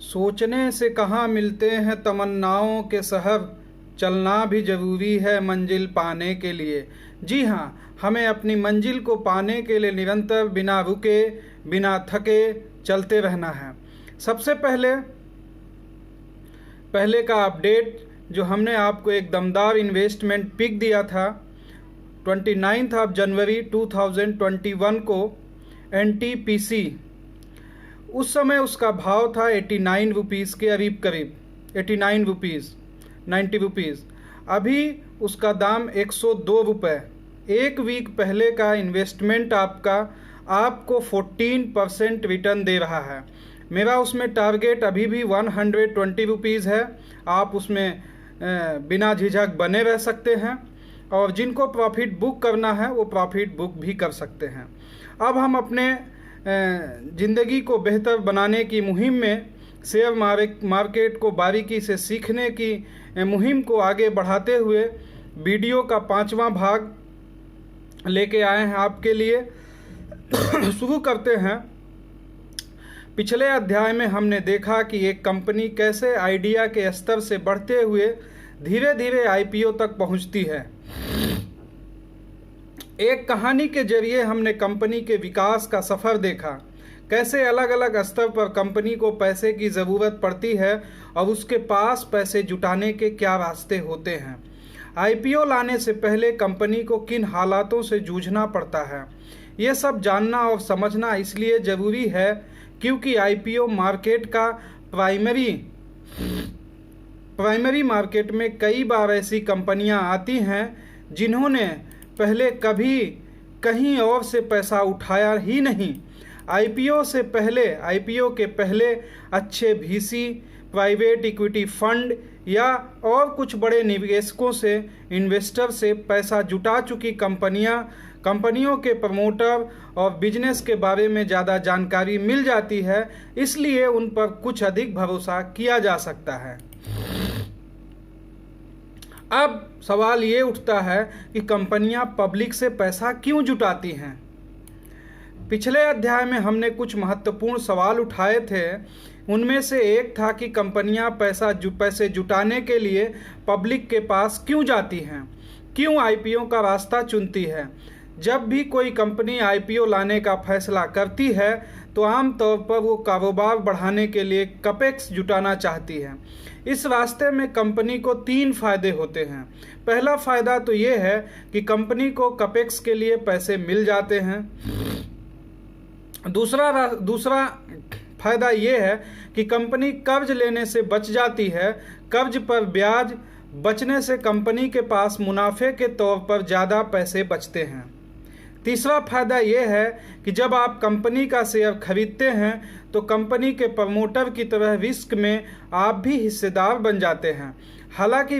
सोचने से कहाँ मिलते हैं तमन्नाओं के शहर, चलना भी ज़रूरी है मंजिल पाने के लिए। जी हाँ, हमें अपनी मंजिल को पाने के लिए निरंतर बिना रुके बिना थके चलते रहना है। सबसे पहले का अपडेट जो हमने आपको एक दमदार इन्वेस्टमेंट पिक दिया था 29 जनवरी 2021 को NTPC, उस समय उसका भाव था 89 रुपीज़ के करीब 89 रुपीज़ 90 रुपीज़। अभी उसका दाम 102 रुपये। एक वीक पहले का इन्वेस्टमेंट आपको 14% रिटर्न दे रहा है। मेरा उसमें टारगेट अभी भी 120 रुपीज़ है। आप उसमें बिना झिझक बने रह सकते हैं और जिनको प्रॉफिट बुक करना है वो प्रॉफिट बुक भी कर सकते हैं। अब हम अपने ज़िंदगी को बेहतर बनाने की मुहिम में शेयर मार्केट को बारीकी से सीखने की मुहिम को आगे बढ़ाते हुए वीडियो का 5वां भाग लेके आए हैं आपके लिए। शुरू करते हैं। पिछले अध्याय में हमने देखा कि एक कंपनी कैसे आइडिया के स्तर से बढ़ते हुए धीरे धीरे IPO तक पहुंचती है। एक कहानी के जरिए हमने कंपनी के विकास का सफ़र देखा, कैसे अलग अलग स्तर पर कंपनी को पैसे की ज़रूरत पड़ती है और उसके पास पैसे जुटाने के क्या रास्ते होते हैं। IPO लाने से पहले कंपनी को किन हालातों से जूझना पड़ता है, ये सब जानना और समझना इसलिए ज़रूरी है क्योंकि IPO मार्केट का प्राइमरी मार्केट में कई बार ऐसी कंपनियां आती हैं जिन्होंने पहले कभी कहीं और से पैसा उठाया ही नहीं। IPO के पहले अच्छे VC, प्राइवेट इक्विटी फंड या और कुछ बड़े निवेशकों से, इन्वेस्टर से पैसा जुटा चुकी कंपनियों के प्रमोटर और बिजनेस के बारे में ज़्यादा जानकारी मिल जाती है, इसलिए उन पर कुछ अधिक भरोसा किया जा सकता है। अब सवाल ये उठता है कि कंपनियां पब्लिक से पैसा क्यों जुटाती हैं। पिछले अध्याय में हमने कुछ महत्वपूर्ण सवाल उठाए थे। उनमें से एक था कि कंपनियां पैसे जुटाने के लिए पब्लिक के पास क्यों जाती हैं, क्यों IPO का रास्ता चुनती है। जब भी कोई कंपनी IPO लाने का फैसला करती है तो आमतौर पर वो कारोबार बढ़ाने के लिए कपेक्स जुटाना चाहती है। इस रास्ते में कंपनी को 3 फायदे होते हैं। पहला फ़ायदा तो ये है कि कंपनी को कपेक्स के लिए पैसे मिल जाते हैं। दूसरा फ़ायदा ये है कि कंपनी कर्ज लेने से बच जाती है। कर्ज पर ब्याज बचने से कंपनी के पास मुनाफे के तौर पर ज़्यादा पैसे बचते हैं। तीसरा फायदा यह है कि जब आप कंपनी का शेयर खरीदते हैं तो कंपनी के प्रमोटर की तरह रिस्क में आप भी हिस्सेदार बन जाते हैं। हालांकि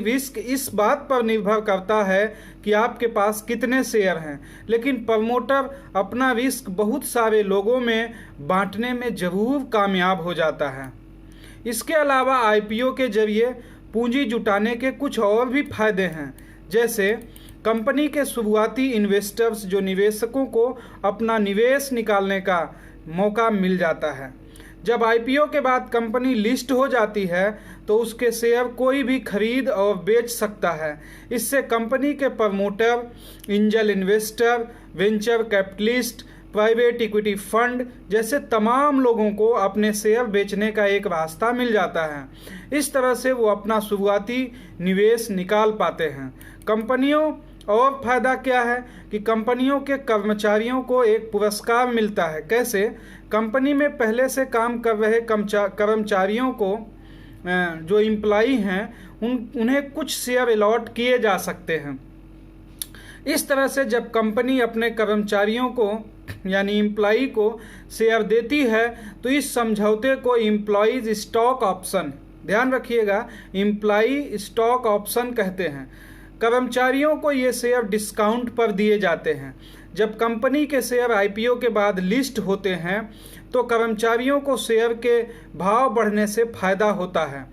रिस्क इस बात पर निर्भर करता है कि आपके पास कितने शेयर हैं, लेकिन प्रमोटर अपना रिस्क बहुत सारे लोगों में बांटने में ज़रूर कामयाब हो जाता है। इसके अलावा IPO के जरिए पूंजी जुटाने के कुछ और भी फायदे हैं, जैसे कंपनी के शुरुआती इन्वेस्टर्स जो निवेशकों को अपना निवेश निकालने का मौका मिल जाता है। जब IPO के बाद कंपनी लिस्ट हो जाती है तो उसके शेयर कोई भी खरीद और बेच सकता है। इससे कंपनी के promoter, angel investor, venture capitalist, private equity fund जैसे तमाम लोगों को अपने शेयर बेचने का एक रास्ता मिल जाता है। इस तरह से वो अपना शुरुआती निवेश निकाल पाते हैं। कंपनियों और फायदा क्या है कि कंपनियों के कर्मचारियों को एक पुरस्कार मिलता है। कैसे? कंपनी में पहले से काम कर रहे कर्मचारियों को जो एम्प्लॉई हैं उन्हें कुछ शेयर अलॉट किए जा सकते हैं। इस तरह से जब कंपनी अपने कर्मचारियों को यानी एम्प्लॉई को शेयर देती है तो इस समझौते को एम्प्लॉयज स्टॉक ऑप्शन, ध्यान रखिएगा, एम्प्लॉई स्टॉक ऑप्शन कहते हैं। कर्मचारियों को ये शेयर डिस्काउंट पर दिए जाते हैं। जब कंपनी के शेयर IPO के बाद लिस्ट होते हैं तो कर्मचारियों को शेयर के भाव बढ़ने से फायदा होता है।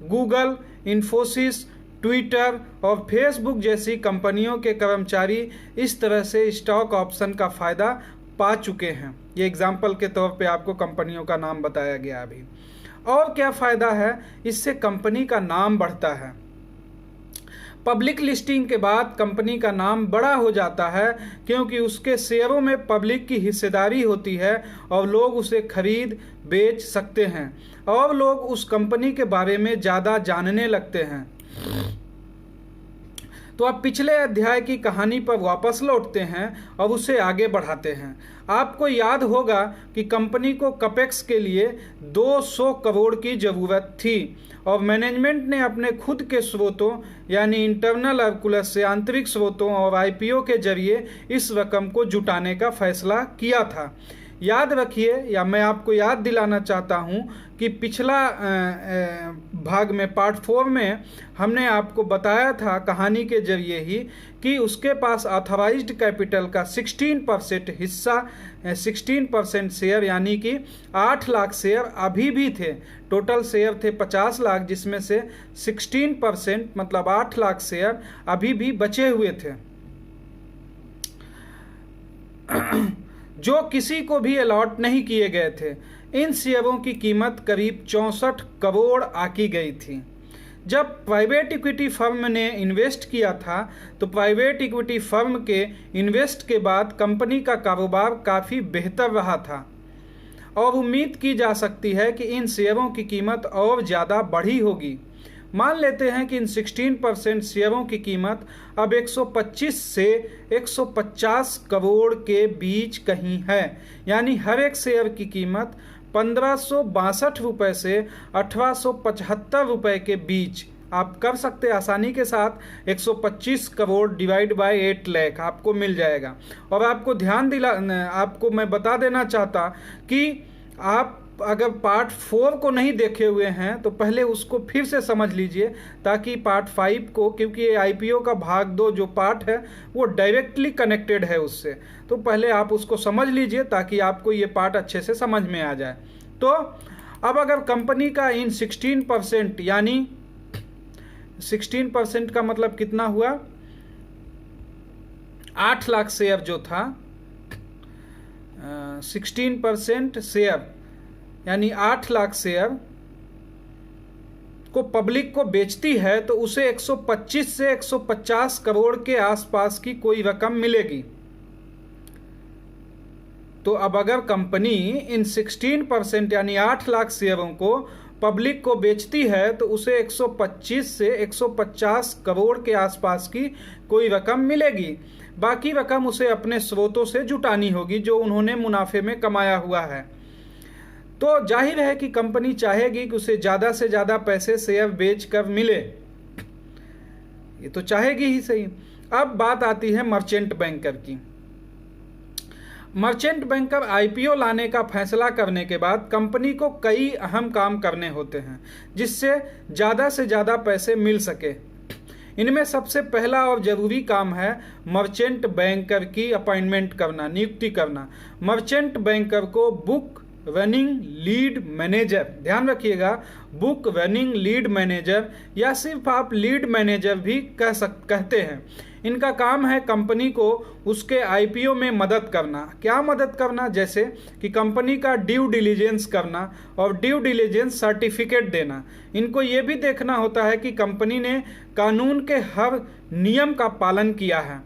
गूगल, इन्फोसिस, ट्विटर और फेसबुक जैसी कंपनियों के कर्मचारी इस तरह से स्टॉक ऑप्शन का फ़ायदा पा चुके हैं। ये एग्जाम्पल के तौर पे आपको कंपनियों का नाम बताया गया अभी। और क्या फ़ायदा है, इससे कंपनी का नाम बढ़ता है। पब्लिक लिस्टिंग के बाद कंपनी का नाम बड़ा हो जाता है, क्योंकि उसके शेयरों में पब्लिक की हिस्सेदारी होती है और लोग उसे खरीद बेच सकते हैं और लोग उस कंपनी के बारे में ज़्यादा जानने लगते हैं। तो आप पिछले अध्याय की कहानी पर वापस लौटते हैं और उसे आगे बढ़ाते हैं। आपको याद होगा कि कंपनी को कैपेक्स के लिए 200 करोड़ की ज़रूरत थी और मैनेजमेंट ने अपने खुद के स्रोतों यानी इंटरनल अर्कुलस से आंतरिक स्रोतों और आईपीओ के जरिए इस रकम को जुटाने का फैसला किया था। याद रखिए, या मैं आपको याद दिलाना चाहता हूं कि पिछला भाग में पार्ट 4 में हमने आपको बताया था कहानी के जरिए ही कि उसके पास ऑथराइज्ड कैपिटल का 16% हिस्सा 16% शेयर यानी कि 8 लाख शेयर अभी भी थे। टोटल शेयर थे 50 लाख, जिसमें से 16% मतलब 8 लाख शेयर अभी भी बचे हुए थे जो किसी को भी अलॉट नहीं किए गए थे। इन शेयरों की कीमत करीब 64 करोड़ आकी गई थी। जब प्राइवेट इक्विटी फर्म ने इन्वेस्ट किया था तो प्राइवेट इक्विटी फर्म के इन्वेस्ट के बाद कंपनी का कारोबार काफ़ी बेहतर रहा था और उम्मीद की जा सकती है कि इन शेयरों की कीमत और ज़्यादा बढ़ी होगी। मान लेते हैं कि इन 16% शेयरों की कीमत अब 125 से 150 करोड़ के बीच कहीं है, यानी हर एक शेयर की कीमत 1562 रुपये से 1875 रुपये के बीच। आप कर सकते हैं आसानी के साथ 125 करोड़ डिवाइड बाय 8 लाख आपको मिल जाएगा। और आपको मैं बता देना चाहता कि आप अगर पार्ट 4 को नहीं देखे हुए हैं तो पहले उसको फिर से समझ लीजिए, ताकि पार्ट 5 को, क्योंकि ये आईपीओ का भाग 2 जो पार्ट है वो डायरेक्टली कनेक्टेड है उससे, तो पहले आप उसको समझ लीजिए ताकि आपको ये पार्ट अच्छे से समझ में आ जाए। तो अब अगर कंपनी का इन 16% यानी 16% का मतलब कितना हुआ, 8 लाख शेयर जो था, 16% शेयर यानी 8 लाख शेयर को पब्लिक को बेचती है तो उसे 125 से 150 करोड़ के आसपास की कोई रकम मिलेगी। तो अब अगर कंपनी इन 16% यानी 8 लाख शेयरों को पब्लिक को बेचती है तो उसे 125 से 150 करोड़ के आसपास की कोई रकम मिलेगी। बाकी रकम उसे अपने स्रोतों से जुटानी होगी जो उन्होंने मुनाफे में कमाया हुआ है। तो जाहिर है कि कंपनी चाहेगी कि उसे ज़्यादा से ज़्यादा पैसे शेयर बेच कर मिले, ये तो चाहेगी ही सही। अब बात आती है मर्चेंट बैंकर की। मर्चेंट बैंकर आईपीओ लाने का फैसला करने के बाद कंपनी को कई अहम काम करने होते हैं जिससे ज़्यादा से ज़्यादा पैसे मिल सके। इनमें सबसे पहला और ज़रूरी काम है मर्चेंट बैंकर की अपॉइंटमेंट करना, नियुक्ति करना। मर्चेंट बैंकर को बुक रनिंग लीड मैनेजर, ध्यान रखिएगा, बुक रनिंग लीड मैनेजर या सिर्फ आप लीड मैनेजर भी कहते हैं। इनका काम है कंपनी को उसके आईपीओ में मदद करना। क्या मदद करना? जैसे कि कंपनी का ड्यू डिलिजेंस करना और ड्यू डिलिजेंस सर्टिफिकेट देना। इनको ये भी देखना होता है कि कंपनी ने कानून के हर नियम का पालन किया है।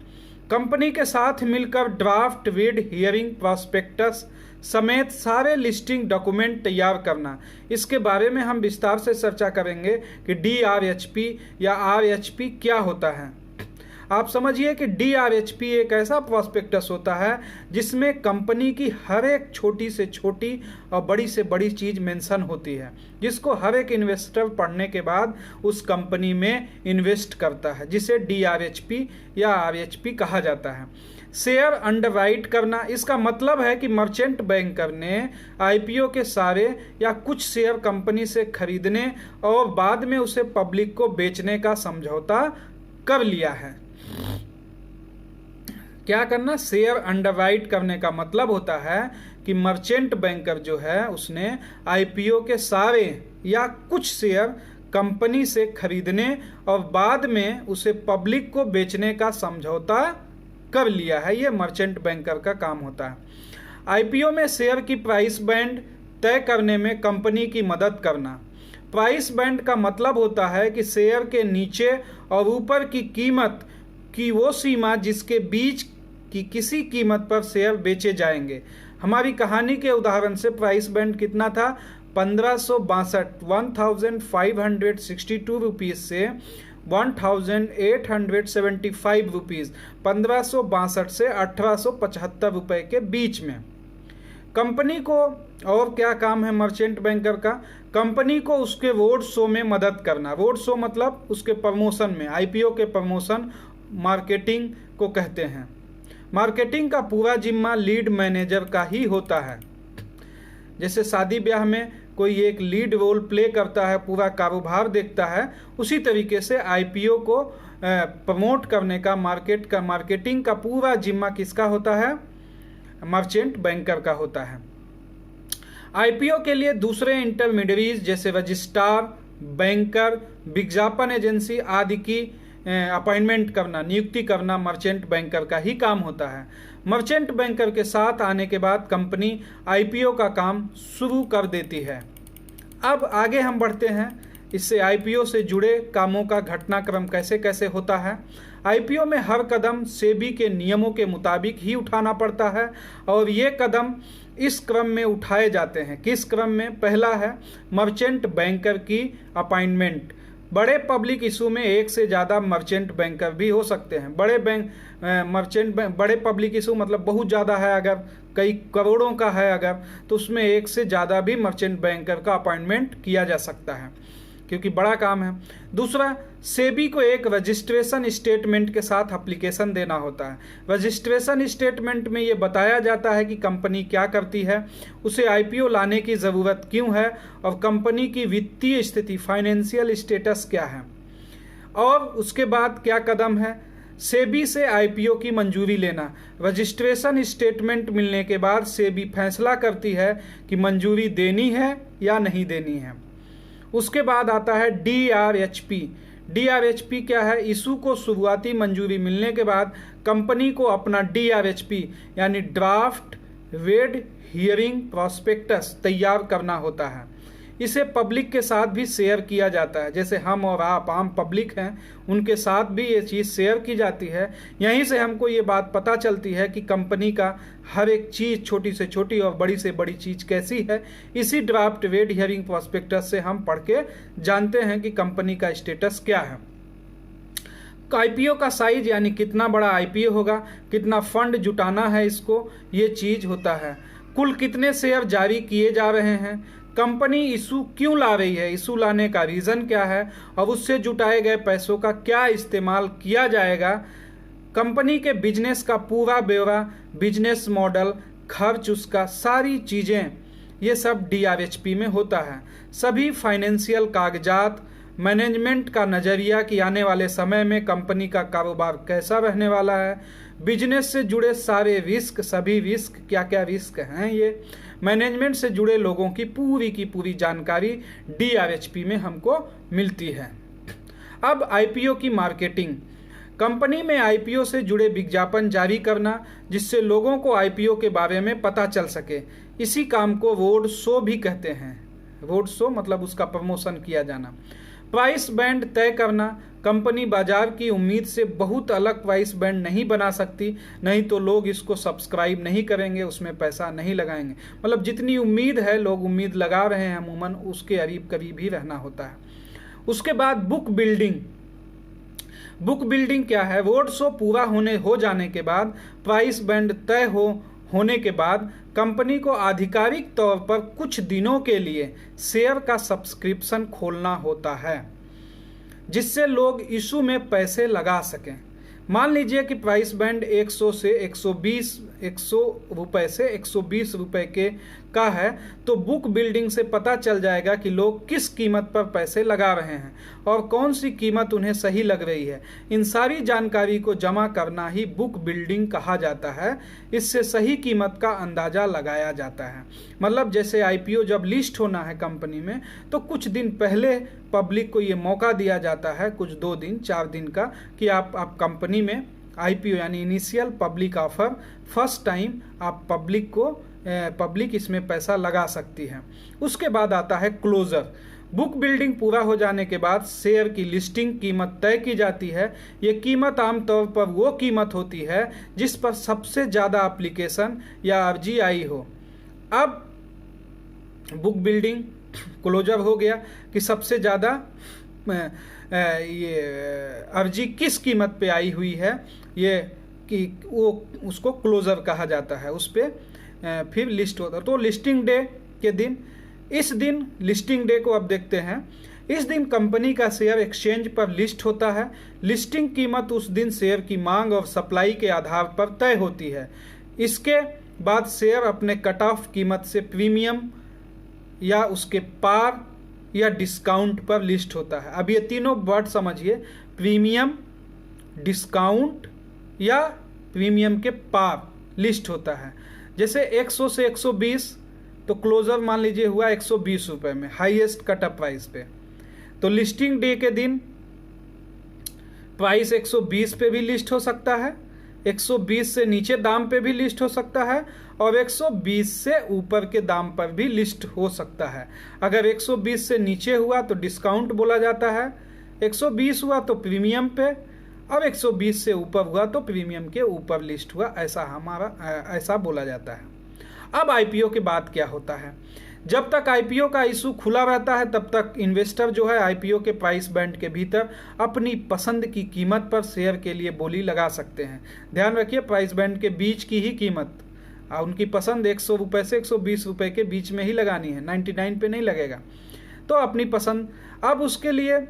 कंपनी के साथ मिलकर ड्राफ्ट, विड, हियरिंग, प्रॉस्पेक्टस समेत सारे लिस्टिंग डॉक्यूमेंट तैयार करना। इसके बारे में हम विस्तार से चर्चा करेंगे कि DRHP या RHP क्या होता है। आप समझिए कि DRHP एक ऐसा प्रॉस्पेक्टस होता है जिसमें कंपनी की हर एक छोटी से छोटी और बड़ी से बड़ी चीज़ मेंशन होती है, जिसको हर एक इन्वेस्टर पढ़ने के बाद उस कंपनी में इन्वेस्ट करता है, जिसे DRHP या RHP कहा जाता है। शेयर अंडरराइट करना, इसका मतलब है कि मर्चेंट बैंकर ने आईपीओ के सारे या कुछ शेयर कंपनी से खरीदने और बाद में उसे पब्लिक को बेचने का समझौता कर लिया है। क्या करना? शेयर अंडरराइट करने का मतलब होता है कि मर्चेंट बैंकर जो है उसने आईपीओ के सारे या कुछ शेयर कंपनी से खरीदने और बाद में उसे पब्लिक को बेचने का समझौता कर लिया है। ये मर्चेंट बैंकर का काम होता है। आईपीओ में शेयर की प्राइस बैंड तय करने में कंपनी की मदद करना। प्राइस बैंड का मतलब होता है कि शेयर के नीचे और ऊपर की कीमत की वो सीमा जिसके बीच की किसी कीमत पर शेयर बेचे जाएंगे। हमारी कहानी के उदाहरण से प्राइस बैंड कितना था? 1562 रुपीज़ से 1875 रुपीज़, 1562 से 1875 रुपये के बीच में। कंपनी को और क्या काम है मर्चेंट बैंकर का? कंपनी को उसके रोड शो में मदद करना। रोड शो मतलब उसके प्रमोशन में, आईपीओ के प्रमोशन मार्केटिंग को कहते हैं। मार्केटिंग का पूरा जिम्मा लीड मैनेजर का ही होता है। जैसे शादी ब्याह में कोई एक लीड रोल प्ले करता है, पूरा कारोबार देखता है, उसी तरीके से आईपीओ को प्रमोट करने का, मार्केटिंग का पूरा जिम्मा किसका होता है? मर्चेंट बैंकर का होता है। आईपीओ के लिए दूसरे इंटरमीडियरीज जैसे रजिस्ट्रार, बैंकर, विज्ञापन एजेंसी आदि की अपॉइंटमेंट करना, नियुक्ति करना मर्चेंट बैंकर का ही काम होता है। मर्चेंट बैंकर के साथ आने के बाद कंपनी आईपीओ का काम शुरू कर देती है। अब आगे हम बढ़ते हैं, इससे आईपीओ से जुड़े कामों का घटनाक्रम कैसे कैसे होता है। आईपीओ में हर कदम सेबी के नियमों के मुताबिक ही उठाना पड़ता है और ये कदम इस क्रम में उठाए जाते हैं। किस क्रम में? पहला है मर्चेंट बैंकर की अपॉइंटमेंट। बड़े पब्लिक इशू में एक से ज़्यादा मर्चेंट बैंकर भी हो सकते हैं। बड़े पब्लिक इशू मतलब बहुत ज़्यादा है, अगर कई करोड़ों का है अगर, तो उसमें एक से ज़्यादा भी मर्चेंट बैंकर का अपॉइंटमेंट किया जा सकता है, क्योंकि बड़ा काम है। दूसरा, सेबी को एक रजिस्ट्रेशन स्टेटमेंट के साथ एप्लीकेशन देना होता है। रजिस्ट्रेशन स्टेटमेंट में ये बताया जाता है कि कंपनी क्या करती है, उसे आईपीओ लाने की ज़रूरत क्यों है और कंपनी की वित्तीय स्थिति, फाइनेंशियल स्टेटस क्या है, और उसके बाद क्या कदम है। सेबी से आईपीओ की मंजूरी लेना। रजिस्ट्रेशन स्टेटमेंट मिलने के बाद सेबी फैसला करती है कि मंजूरी देनी है या नहीं देनी है। उसके बाद आता है डीआरएचपी। डीआरएचपी क्या है? इशू को शुरुआती मंजूरी मिलने के बाद कंपनी को अपना डीआरएचपी यानी ड्राफ्ट रेड हियरिंग प्रॉस्पेक्टस तैयार करना होता है। इसे पब्लिक के साथ भी शेयर किया जाता है। जैसे हम और आप आम पब्लिक हैं, उनके साथ भी ये चीज़ शेयर की जाती है। यहीं से हमको ये बात पता चलती है कि कंपनी का हर एक चीज़, छोटी से छोटी और बड़ी से बड़ी चीज़ कैसी है। इसी ड्राफ्ट रेड हियरिंग प्रॉस्पेक्टस से हम पढ़ के जानते हैं कि कंपनी का स्टेटस क्या है। आईपीओ का साइज यानी कितना बड़ा आईपीओ होगा, कितना फंड जुटाना है इसको, ये चीज़ होता है। कुल कितने शेयर जारी किए जा रहे हैं, कंपनी इशू क्यों ला रही है, इशू लाने का रीज़न क्या है और उससे जुटाए गए पैसों का क्या इस्तेमाल किया जाएगा। कंपनी के बिजनेस का पूरा ब्यौरा, बिजनेस मॉडल, खर्च, उसका सारी चीज़ें, ये सब डीआरएचपी में होता है। सभी फाइनेंशियल कागजात, मैनेजमेंट का नज़रिया कि आने वाले समय में कंपनी का कारोबार कैसा रहने वाला है, बिजनेस से जुड़े सारे रिस्क, सभी रिस्क, क्या क्या रिस्क हैं, ये मैनेजमेंट से जुड़े लोगों की पूरी जानकारी डीआरएचपी में हमको मिलती है। अब आईपीओ की मार्केटिंग। कंपनी में आईपीओ से जुड़े विज्ञापन जारी करना जिससे लोगों को आईपीओ के बारे में पता चल सके, इसी काम को रोड शो भी कहते हैं। रोड शो मतलब उसका प्रमोशन किया जाना। प्राइस बैंड तय करना। कंपनी बाजार की उम्मीद से बहुत अलग प्राइस बैंड नहीं बना सकती, नहीं तो लोग इसको सब्सक्राइब नहीं करेंगे, उसमें पैसा नहीं लगाएंगे। मतलब जितनी उम्मीद है, लोग उम्मीद लगा रहे हैं अमूमन, उसके करीब ही रहना होता है। उसके बाद बुक बिल्डिंग। बुक बिल्डिंग क्या है? रोड शो पूरा हो जाने के बाद, प्राइस बैंड तय होने के बाद कंपनी को आधिकारिक तौर पर कुछ दिनों के लिए शेयर का सब्सक्रिप्शन खोलना होता है जिससे लोग इशू में पैसे लगा सकें। मान लीजिए कि प्राइस बैंड 100 से 100 रुपए से 120 रुपए के का है, तो बुक बिल्डिंग से पता चल जाएगा कि लोग किस कीमत पर पैसे लगा रहे हैं और कौन सी कीमत उन्हें सही लग रही है। इन सारी जानकारी को जमा करना ही बुक बिल्डिंग कहा जाता है। इससे सही कीमत का अंदाज़ा लगाया जाता है। मतलब जैसे आईपीओ जब लिस्ट होना है कंपनी में, तो कुछ दिन पहले पब्लिक को ये मौका दिया जाता है, कुछ 2 दिन 4 दिन का, कि आप कंपनी में आईपीओ यानी initial public offer first time आप पब्लिक को पब्लिक इसमें पैसा लगा सकती है। उसके बाद आता है क्लोजर। बुक बिल्डिंग पूरा हो जाने के बाद शेयर की लिस्टिंग कीमत तय की जाती है। ये कीमत आमतौर पर वो कीमत होती है जिस पर सबसे ज़्यादा एप्लीकेशन या अर्जी आई हो। अब बुक बिल्डिंग क्लोजर हो गया कि सबसे ज़्यादा ये अर्जी किस कीमत पे आई हुई है, ये कि वो उसको क्लोजर कहा जाता है। उस पर फिर लिस्ट होता है। तो लिस्टिंग डे के दिन, इस दिन लिस्टिंग डे को अब देखते हैं। इस दिन कंपनी का शेयर एक्सचेंज पर लिस्ट होता है। लिस्टिंग कीमत उस दिन शेयर की मांग और सप्लाई के आधार पर तय होती है। इसके बाद शेयर अपने कट ऑफ कीमत से प्रीमियम या उसके पार या डिस्काउंट पर लिस्ट होता है। अब ये तीनों वर्ड समझिए, प्रीमियम, डिस्काउंट या प्रीमियम के पार लिस्ट होता है। जैसे 100 से 120, तो क्लोजर मान लीजिए हुआ 120 रुपये में, हाईएस्ट कटअप प्राइस पे। तो लिस्टिंग डे के दिन प्राइस 120 पे भी लिस्ट हो सकता है, 120 से नीचे दाम पे भी लिस्ट हो सकता है, और 120 से ऊपर के दाम पर भी लिस्ट हो सकता है। अगर 120 से नीचे हुआ तो डिस्काउंट बोला जाता है, 120 हुआ तो प्रीमियम पे, और 120 से ऊपर हुआ तो प्रीमियम के ऊपर लिस्ट हुआ, ऐसा बोला जाता है। अब आईपीओ के बाद क्या होता है? जब तक आईपीओ का इशू खुला रहता है तब तक इन्वेस्टर जो है आईपीओ के प्राइस बैंड के भीतर अपनी पसंद की कीमत पर शेयर के लिए बोली लगा सकते हैं। ध्यान रखिए, प्राइस बैंड के बीच की ही कीमत, उनकी पसंद 100 रुपये से 120 रुपये के बीच में ही लगानी है, 99 पे नहीं लगेगा। तो अपनी पसंद, अब उसके लिए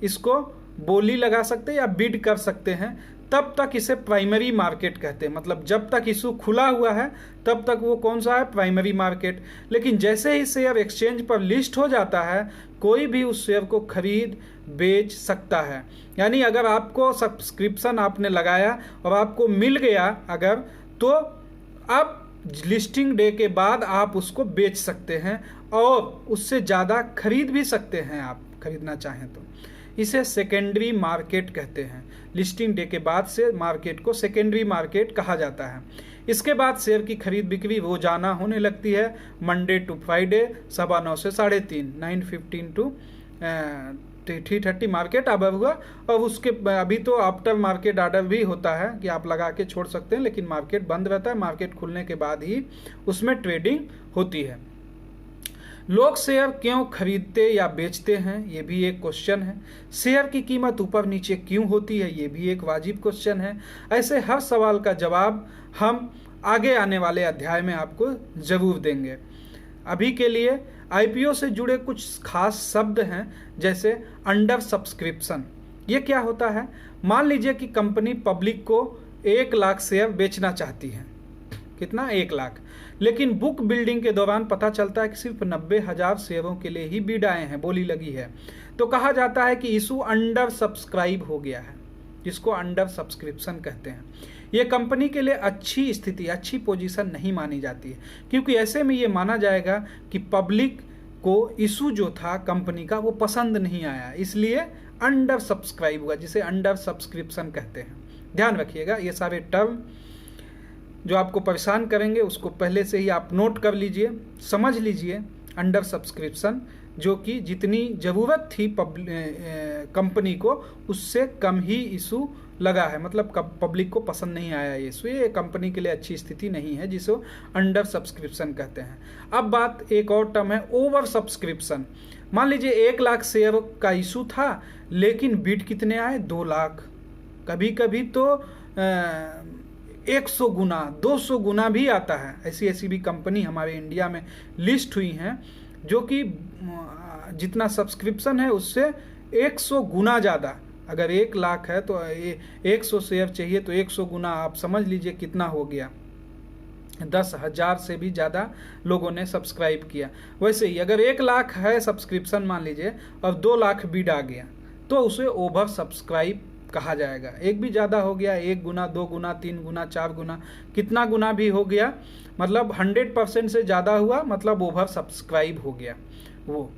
इसको बोली लगा सकते हैं या बिड कर सकते हैं। तब तक इसे प्राइमरी मार्केट कहते हैं। मतलब जब तक इशू खुला हुआ है तब तक वो कौन सा है? Primary market. लेकिन जैसे ही शेयर एक्सचेंज पर लिस्ट हो जाता है, कोई भी उस शेयर को खरीद बेच सकता है। यानी अगर आपको सब्सक्रिप्शन आपने लगाया और आपको मिल गया अगर, तो अब लिस्टिंग डे के बाद आप उसको बेच सकते हैं और उससे ज़्यादा खरीद भी सकते हैं, आप खरीदना चाहें तो। इसे सेकेंडरी मार्केट कहते हैं। लिस्टिंग डे के बाद से मार्केट को सेकेंडरी मार्केट कहा जाता है। इसके बाद शेयर की खरीद बिक्री रोजाना होने लगती है, मंडे टू फ्राइडे 9:15 से 3:30, 9:15 टू 3:30 मार्केट अब हुआ। और उसके अभी तो आफ्टर मार्केट ऑर्डर भी होता है कि आप लगा के छोड़ सकते हैं, लेकिन मार्केट बंद रहता है। मार्केट खुलने के बाद ही उसमें ट्रेडिंग होती है। लोग शेयर क्यों खरीदते या बेचते हैं, ये भी एक क्वेश्चन है। शेयर की कीमत ऊपर नीचे क्यों होती है, ये भी एक वाजिब क्वेश्चन है। ऐसे हर सवाल का जवाब हम आगे आने वाले अध्याय में आपको जरूर देंगे। अभी के लिए आईपीओ से जुड़े कुछ खास शब्द हैं, जैसे अंडर सब्सक्रिप्शन। ये क्या होता है? मान लीजिए कि कंपनी पब्लिक को 1 लाख शेयर बेचना चाहती है। कितना? 1 लाख। लेकिन बुक बिल्डिंग के दौरान पता चलता है कि सिर्फ 90,000 शेयरों के लिए ही बिड आए हैं, बोली लगी है। तो कहा जाता है कि इशू अंडर सब्सक्राइब हो गया है, जिसको अंडर सब्सक्रिप्शन कहते हैं। ये कंपनी के लिए अच्छी स्थिति, अच्छी पोजीशन नहीं मानी जाती है, क्योंकि ऐसे में ये माना जाएगा कि पब्लिक को इशू जो था कंपनी का वो पसंद नहीं आया, इसलिए अंडर सब्सक्राइब हुआ, जिसे अंडर सब्सक्रिप्शन कहते हैं। ध्यान रखिएगा, ये सारे टर्म जो आपको परेशान करेंगे उसको पहले से ही आप नोट कर लीजिए, समझ लीजिए। अंडर सब्सक्रिप्शन, जो कि जितनी ज़रूरत थी कंपनी को उससे कम ही इशू लगा है, मतलब पब्लिक को पसंद नहीं आया ये इशू, ये कंपनी के लिए अच्छी स्थिति नहीं है, जिसे अंडर सब्सक्रिप्शन कहते हैं। अब बात एक और टर्म है, ओवर सब्सक्रिप्शन। मान लीजिए 1 लाख शेयर का इशू था, लेकिन बिड कितने आए? 2 लाख। कभी कभी तो 100 गुना 200 गुना भी आता है। ऐसी भी कंपनी हमारे इंडिया में लिस्ट हुई हैं, जो कि जितना सब्सक्रिप्शन है उससे 100 गुना ज़्यादा। अगर 1 लाख है तो 100 शेयर चाहिए, तो 100 गुना आप समझ लीजिए कितना हो गया, 10,000 से भी ज़्यादा लोगों ने सब्सक्राइब किया। वैसे ही अगर 1 लाख है सब्सक्रिप्शन मान लीजिए और 2 लाख बिड आ गया, तो उसे ओवर सब्सक्राइब कहा जाएगा। एक भी ज़्यादा हो गया, 1 गुना, 2 गुना, 3 गुना, 4 गुना, कितना गुना भी हो गया, मतलब 100% से ज़्यादा हुआ, मतलब ओवर सब्सक्राइब हो गया वो।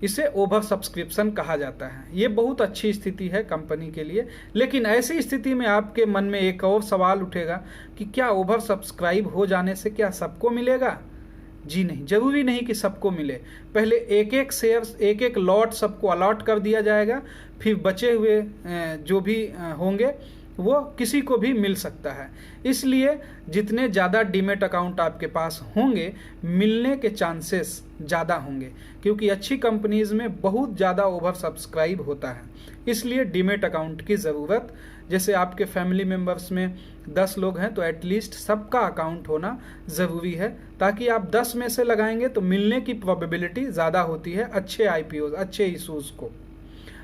इसे ओवर सब्सक्रिप्शन कहा जाता है। ये बहुत अच्छी स्थिति है कंपनी के लिए, लेकिन ऐसी स्थिति में आपके मन में एक और सवाल उठेगा कि क्या ओवर सब्सक्राइब हो जाने से क्या सबको मिलेगा? जी नहीं, जरूरी नहीं कि सबको मिले। पहले एक एक शेयर, एक एक लॉट सबको अलॉट कर दिया जाएगा, फिर बचे हुए जो भी होंगे वो किसी को भी मिल सकता है। इसलिए जितने ज़्यादा डीमेट अकाउंट आपके पास होंगे, मिलने के चांसेस ज़्यादा होंगे, क्योंकि अच्छी कंपनीज में बहुत ज़्यादा ओवर सब्सक्राइब होता है। इसलिए डीमेट अकाउंट की ज़रूरत, जैसे आपके फैमिली मेम्बर्स में 10 लोग हैं तो एटलीस्ट सबका अकाउंट होना ज़रूरी है, ताकि आप 10 में से लगाएंगे तो मिलने की प्रोबेबिलिटी ज़्यादा होती है अच्छे IPOs, अच्छे इशूज़ को।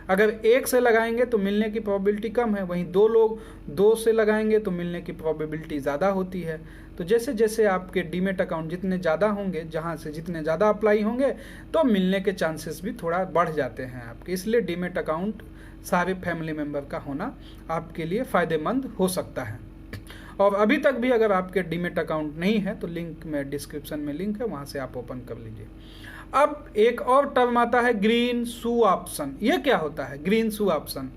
अगर 1 से लगाएंगे तो मिलने की प्रोबेबिलिटी कम है, वहीं 2 लोग 2 से लगाएंगे तो मिलने की प्रोबेबिलिटी ज़्यादा होती है। तो जैसे जैसे आपके डीमेट अकाउंट जितने ज़्यादा होंगे, जहाँ से जितने ज़्यादा अप्लाई होंगे, तो मिलने के चांसेस भी थोड़ा बढ़ जाते हैं आपके। इसलिए डीमेट अकाउंट सारे फैमिली मेम्बर का होना आपके लिए फ़ायदेमंद हो सकता है। और अभी तक भी अगर आपके डीमेट अकाउंट नहीं है तो लिंक में डिस्क्रिप्शन में लिंक है, वहाँ से आप ओपन कर लीजिए। अब एक और टर्म आता है ग्रीन शू ऑप्शन। ये क्या होता है ग्रीन शू ऑप्शन?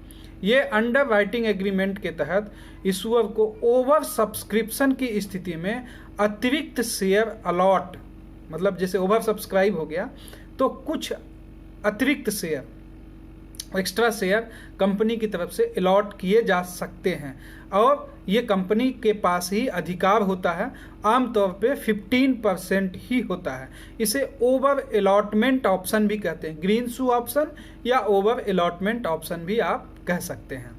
ये अंडर राइटिंग एग्रीमेंट के तहत इशूअर को ओवर सब्सक्रिप्शन की स्थिति में अतिरिक्त शेयर अलॉट, मतलब जैसे ओवर सब्सक्राइब हो गया तो कुछ अतिरिक्त शेयर, एक्स्ट्रा शेयर कंपनी की तरफ से अलॉट किए जा सकते हैं, और ये कंपनी के पास ही अधिकार होता है। आमतौर पे 15% ही होता है। इसे ओवर अलॉटमेंट ऑप्शन भी कहते हैं, ग्रीन शू ऑप्शन या ओवर अलॉटमेंट ऑप्शन भी आप कह सकते हैं।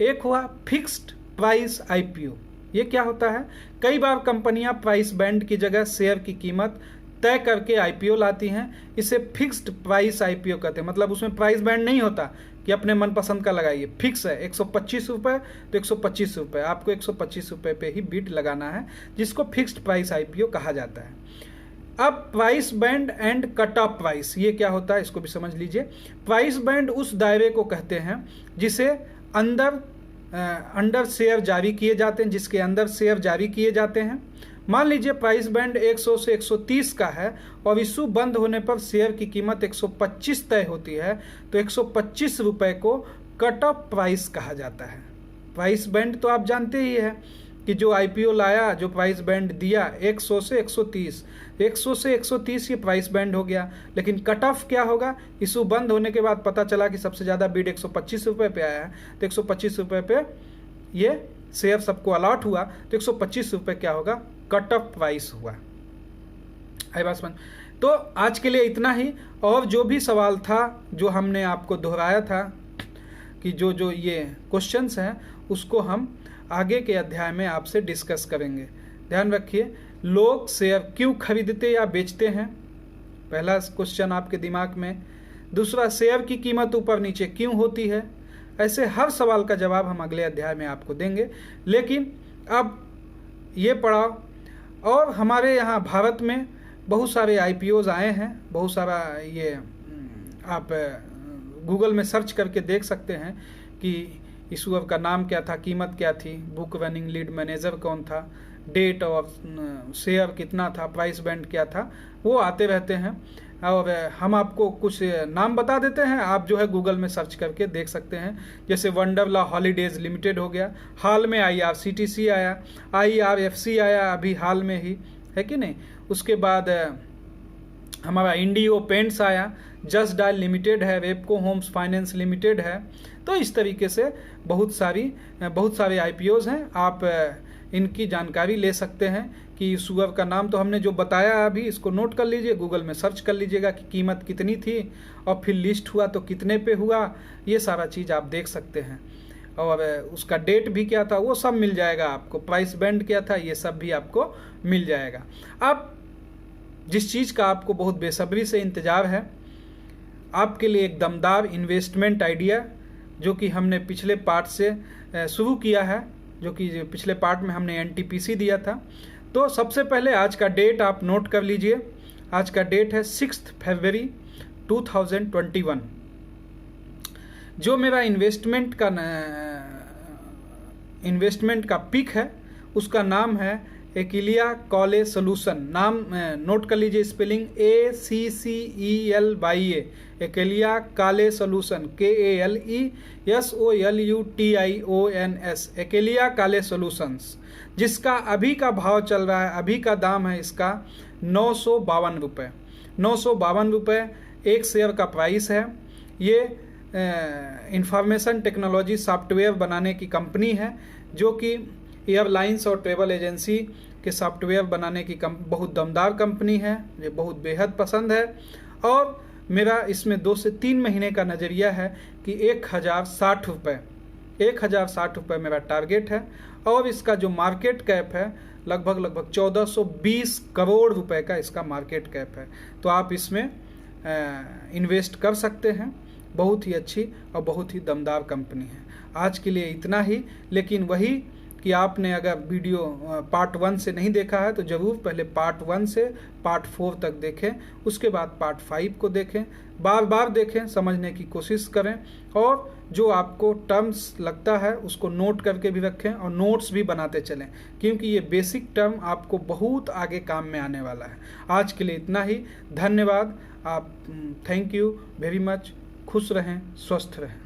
एक हुआ फिक्स्ड प्राइस IPO। ये क्या होता है? कई बार कंपनियां प्राइस बैंड की जगह शेयर की कीमत तय करके IPO लाती हैं। इसे फिक्स्ड प्राइस IPO कहते हैं, मतलब उसमें प्राइस बैंड नहीं होता कि अपने मनपसंद का लगाइए, फिक्स है 125 रुपये तो 125 रुपये, आपको 125 रुपये पे ही बीट लगाना है, जिसको फिक्स्ड प्राइस IPO कहा जाता है। अब price band and cut off price, ये क्या होता है इसको भी समझ लीजिए। प्राइस बैंड उस दायरे को कहते हैं जिसे अंडर शेयर जारी किए जाते हैं, जिसके अंदर शेयर जारी किए जाते हैं। मान लीजिए प्राइस बैंड 100 से 130 का है और इशू बंद होने पर शेयर की कीमत 125 तय होती है, तो 125 रुपये को कट ऑफ प्राइस कहा जाता है। प्राइस बैंड तो आप जानते ही है कि जो IPO लाया, जो प्राइस बैंड दिया 100 से 130, 100 से 130 ये प्राइस बैंड हो गया। लेकिन कट ऑफ क्या होगा? इशू बंद होने के बाद पता चला कि सबसे ज़्यादा बीड 125 रुपये पे आया है, तो 125 रुपये पे ये शेयर सबको अलॉट हुआ, तो 125 रुपये क्या होगा? कट ऑफ प्राइस हुआ। आई बात समझ? तो आज के लिए इतना ही। और जो भी सवाल था जो हमने आपको दोहराया था कि जो ये क्वेश्चंस हैं, उसको हम आगे के अध्याय में आपसे डिस्कस करेंगे। ध्यान रखिए, लोग शेयर क्यों खरीदते या बेचते हैं, पहला क्वेश्चन आपके दिमाग में। दूसरा, शेयर की कीमत ऊपर नीचे क्यों होती है। ऐसे हर सवाल का जवाब हम अगले अध्याय में आपको देंगे। लेकिन अब ये पढ़ाओ, और हमारे यहाँ भारत में बहुत सारे IPOs आए हैं, बहुत सारा ये आप गूगल में सर्च करके देख सकते हैं कि इशूअर का नाम क्या था, कीमत क्या थी, बुक रनिंग लीड मैनेजर कौन था, डेट और शेयर कितना था, प्राइस बैंड क्या था, वो आते रहते हैं। और हम आपको कुछ नाम बता देते हैं, आप जो है गूगल में सर्च करके देख सकते हैं। जैसे वंडरला हॉलीडेज लिमिटेड हो गया, हाल में IRCTC आया, IRFC आया अभी हाल में ही, है कि नहीं। उसके बाद हमारा इंडियो पेंट्स आया, जस्ट डायल लिमिटेड है, रेपको होम्स फाइनेंस लिमिटेड है। तो इस तरीके से बहुत सारे IPOs हैं, आप इनकी जानकारी ले सकते हैं कि इशूअर का नाम तो हमने जो बताया अभी, इसको नोट कर लीजिए, गूगल में सर्च कर लीजिएगा कि कीमत कितनी थी और फिर लिस्ट हुआ तो कितने पे हुआ, ये सारा चीज़ आप देख सकते हैं। और उसका डेट भी क्या था वो सब मिल जाएगा आपको, प्राइस बैंड क्या था ये सब भी आपको मिल जाएगा। अब जिस चीज़ का आपको बहुत बेसब्री से इंतज़ार है, आपके लिए एक दमदार इन्वेस्टमेंट आइडिया जो कि हमने पिछले पार्ट से शुरू किया है, जो कि पिछले पार्ट में हमने NTPC दिया था। तो सबसे पहले आज का डेट आप नोट कर लीजिए। आज का डेट है 6 फरवरी 2021। जो मेरा इन्वेस्टमेंट का पिक है उसका नाम है एक्लिया कॉले सोल्यूशन, नाम नोट कर लीजिए, स्पेलिंग ACCELYA, एक्लिया काले सोल्यूशन, KALESOLUTIONS, एक्लिया काले सोल्यूशंस, जिसका अभी का भाव चल रहा है, अभी का दाम है इसका 952 रुपये। 952 रुपये एक शेयर का प्राइस है। ये इंफॉर्मेशन टेक्नोलॉजी सॉफ्टवेयर बनाने की कंपनी है, जो कि एयरलाइंस और ट्रेवल एजेंसी के सॉफ्टवेयर बनाने की बहुत दमदार कंपनी है। ये बहुत बेहद पसंद है और मेरा इसमें 2 से 3 महीने का नज़रिया है कि 1060 रुपये, 1060 रुपये मेरा टारगेट है। और इसका जो मार्केट कैप है लगभग 1420 करोड़ रुपए का इसका मार्केट कैप है। तो आप इसमें इन्वेस्ट कर सकते हैं। बहुत ही अच्छी और बहुत ही दमदार कंपनी है। आज के लिए इतना ही, लेकिन वही कि आपने अगर वीडियो पार्ट 1 से नहीं देखा है तो ज़रूर पहले पार्ट 1 से पार्ट 4 तक देखें, उसके बाद पार्ट 5 को देखें, बार बार देखें, समझने की कोशिश करें और जो आपको टर्म्स लगता है उसको नोट करके भी रखें और नोट्स भी बनाते चलें, क्योंकि ये बेसिक टर्म आपको बहुत आगे काम में आने वाला है। आज के लिए इतना ही, धन्यवाद। आप थैंक यू वेरी मच। खुश रहें, स्वस्थ रहें।